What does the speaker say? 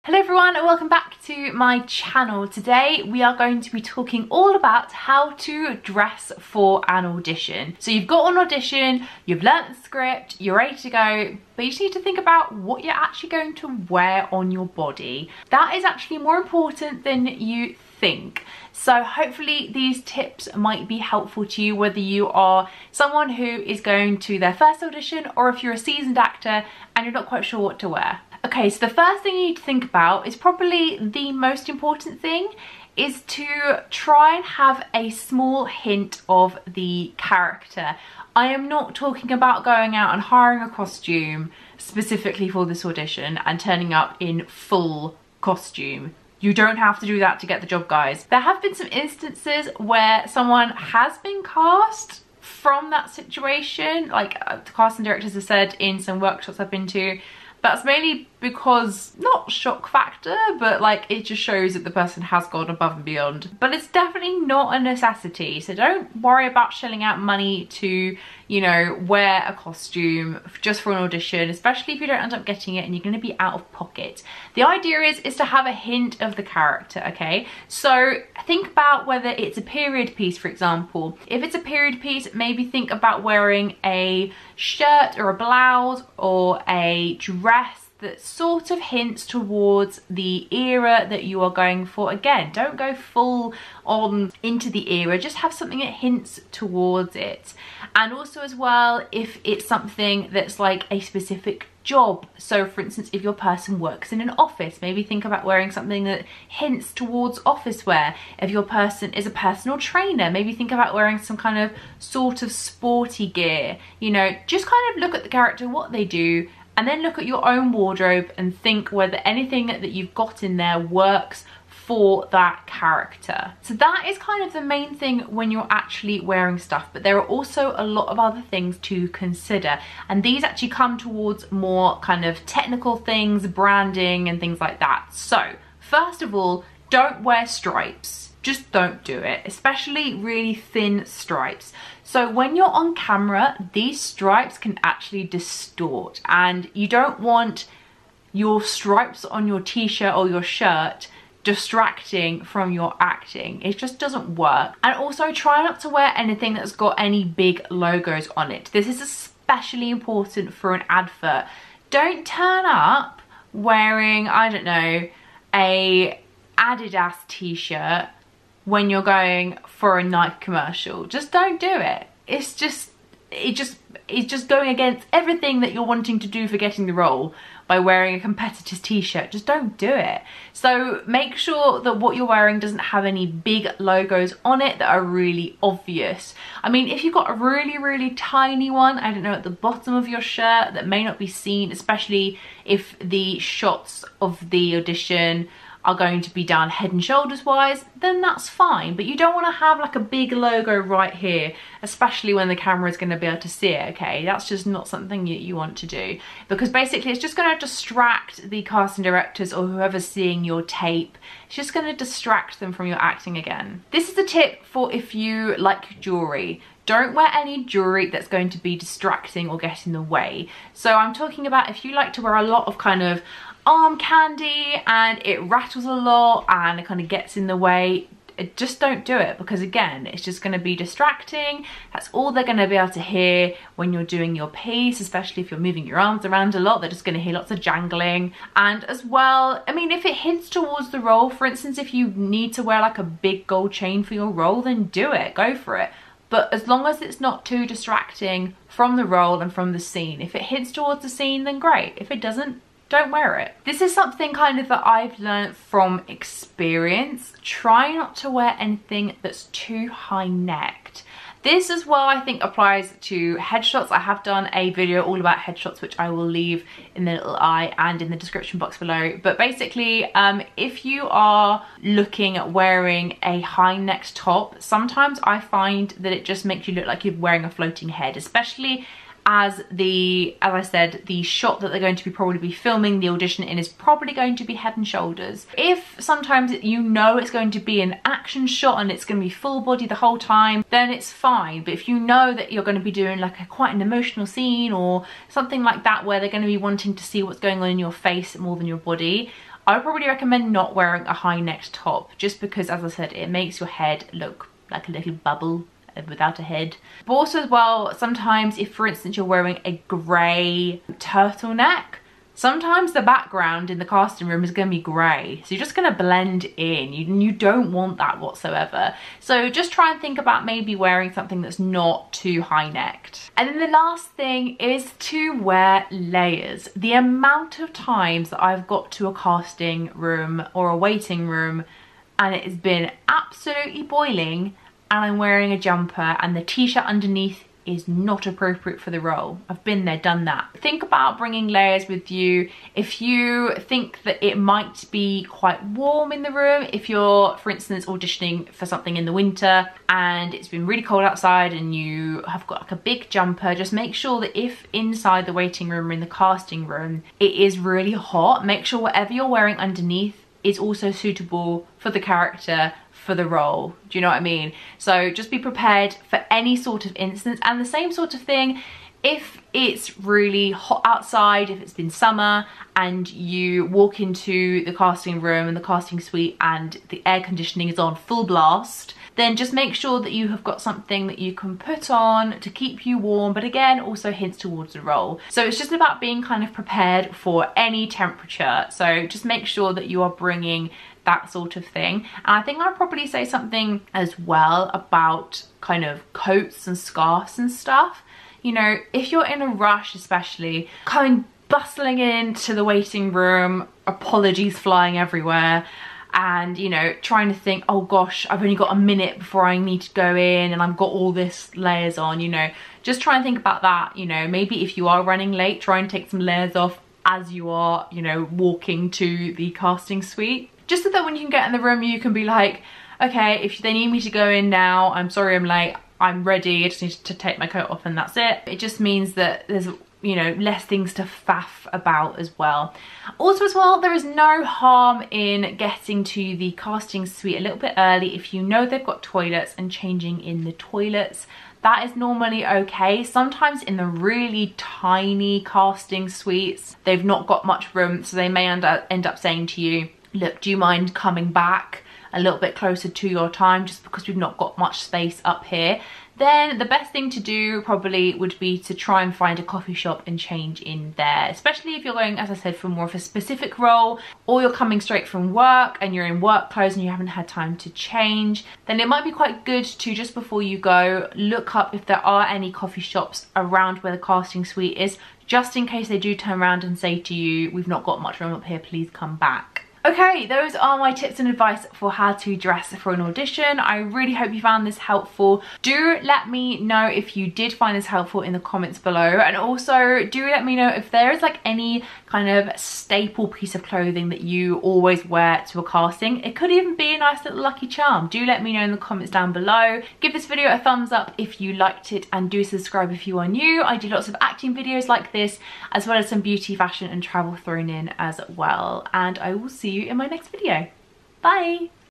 Hello everyone and welcome back to my channel. Today we are going to be talking all about how to dress for an audition. So you've got an audition, you've learnt the script, you're ready to go, but you just need to think about what you're actually going to wear on your body. That is actually more important than you think. So hopefully these tips might be helpful to you, whether you are someone who is going to their first audition or if you're a seasoned actor and you're not quite sure what to wear. Okay, so the first thing you need to think about is probably the most important thing, is to try and have a small hint of the character. I am not talking about going out and hiring a costume specifically for this audition and turning up in full costume. You don't have to do that to get the job, guys. There have been some instances where someone has been cast from that situation, like the casting directors have said in some workshops I've been to. That's mainly because, not shock factor, but like it just shows that the person has gone above and beyond. But it's definitely not a necessity, so don't worry about shelling out money to, you know, wear a costume just for an audition, especially if you don't end up getting it and you're going to be out of pocket. The idea is to have a hint of the character, okay? So think about whether it's a period piece, for example. If it's a period piece, maybe think about wearing a shirt or a blouse or a dress that sort of hints towards the era that you are going for. Again, don't go full on into the era, just have something that hints towards it. And also as well, if it's something that's like a specific job, so for instance if your person works in an office, maybe think about wearing something that hints towards office wear. If your person is a personal trainer, maybe think about wearing some kind of sort of sporty gear. You know, just kind of look at the character, what they do, and then look at your own wardrobe and think whether anything that you've got in there works for that character. So that is kind of the main thing when you're actually wearing stuff, but there are also a lot of other things to consider, and these actually come towards more kind of technical things, branding and things like that. So first of all, don't wear stripes. Just don't do it, especially really thin stripes. So when you're on camera, these stripes can actually distort, and you don't want your stripes on your t-shirt or your shirt distracting from your acting. It just doesn't work. And also try not to wear anything that's got any big logos on it. This is especially important for an advert. Don't turn up wearing, I don't know, a Adidas t-shirt when you're going for a Nike commercial. Just don't do it. It's just going against everything that you're wanting to do for getting the role by wearing a competitor's t-shirt. Just don't do it. So make sure that what you're wearing doesn't have any big logos on it that are really obvious. I mean, if you've got a really tiny one, I don't know, at the bottom of your shirt that may not be seen, especially if the shots of the audition are going to be done head and shoulders wise, then that's fine. But you don't want to have like a big logo right here, especially when the camera is going to be able to see it, okay? That's just not something you want to do, because basically it's just going to distract the casting directors or whoever's seeing your tape. It's just going to distract them from your acting again. This is a tip for if you like jewelry. Don't wear any jewelry that's going to be distracting or get in the way. So I'm talking about if you like to wear a lot of kind of arm candy and it rattles a lot and it kind of gets in the way, just don't do it, because again, it's just going to be distracting. That's all they're going to be able to hear when you're doing your piece, especially if you're moving your arms around a lot. They're just going to hear lots of jangling. And as well, I mean, if it hints towards the role, for instance, if you need to wear like a big gold chain for your role, then do it, go for it. But as long as it's not too distracting from the role and from the scene. If it hints towards the scene, then great. If it doesn't, don't wear it. This is something kind of that I've learned from experience. Try not to wear anything that's too high-necked. This as well, I think, applies to headshots. I have done a video all about headshots, which I will leave in the little eye and in the description box below. But basically, if you are looking at wearing a high-necked top, sometimes I find that it just makes you look like you're wearing a floating head, especially as I said, the shot that they're going to be probably be filming the audition in is probably going to be head and shoulders. If sometimes you know it's going to be an action shot and it's going to be full body the whole time, then it's fine. But if you know that you're going to be doing like quite an emotional scene or something like that where they're going to be wanting to see what's going on in your face more than your body, I would probably recommend not wearing a high-necked top, just because, as I said, it makes your head look like a little bubble without a head. But also as well, sometimes if, for instance, you're wearing a grey turtleneck, sometimes the background in the casting room is going to be grey, so you're just going to blend in. You don't want that whatsoever. So just try and think about maybe wearing something that's not too high-necked. And then the last thing is to wear layers. The amount of times that I've got to a casting room or a waiting room and it has been absolutely boiling and I'm wearing a jumper and the t-shirt underneath is not appropriate for the role. I've been there, done that. Think about bringing layers with you. If you think that it might be quite warm in the room, if you're, for instance, auditioning for something in the winter and it's been really cold outside and you have got like a big jumper, just make sure that if inside the waiting room or in the casting room, it is really hot, make sure whatever you're wearing underneath is also suitable for the character, for the role. Do you know what I mean? So just be prepared for any sort of instance. And the same sort of thing if it's really hot outside, if it's been summer and you walk into the casting room and the casting suite and the air conditioning is on full blast, then just make sure that you have got something that you can put on to keep you warm, but again also hints towards the role. So it's just about being kind of prepared for any temperature. So just make sure that you are bringing that sort of thing. And I think I'd probably say something as well about kind of coats and scarves and stuff. You know, if you're in a rush, especially coming bustling into the waiting room, apologies flying everywhere, and you know, trying to think, oh gosh, I've only got a minute before I need to go in and I've got all this layers on, you know, just try and think about that. You know, maybe if you are running late, try and take some layers off as you are, you know, walking to the casting suite. Just so that when you can get in the room, you can be like, okay, if they need me to go in now, I'm sorry I'm late, I'm ready, I just need to take my coat off and that's it. It just means that there's, you know, less things to faff about as well. Also as well, there is no harm in getting to the casting suite a little bit early if you know they've got toilets and changing in the toilets. That is normally okay. Sometimes in the really tiny casting suites, they've not got much room, so they may end up saying to you, look, do you mind coming back a little bit closer to your time just because we've not got much space up here? Then the best thing to do probably would be to try and find a coffee shop and change in there, especially if you're going, as I said, for more of a specific role, or you're coming straight from work and you're in work clothes and you haven't had time to change. Then it might be quite good to, just before you go, look up if there are any coffee shops around where the casting suite is, just in case they do turn around and say to you, we've not got much room up here, please come back. Okay, those are my tips and advice for how to dress for an audition. I really hope you found this helpful. Do let me know if you did find this helpful in the comments below, and also do let me know if there is like any kind of staple piece of clothing that you always wear to a casting. It could even be a nice little lucky charm. Do let me know in the comments down below. Give this video a thumbs up if you liked it, and do subscribe if you are new. I do lots of acting videos like this, as well as some beauty, fashion and travel thrown in as well. And I will see you in my next video. Bye!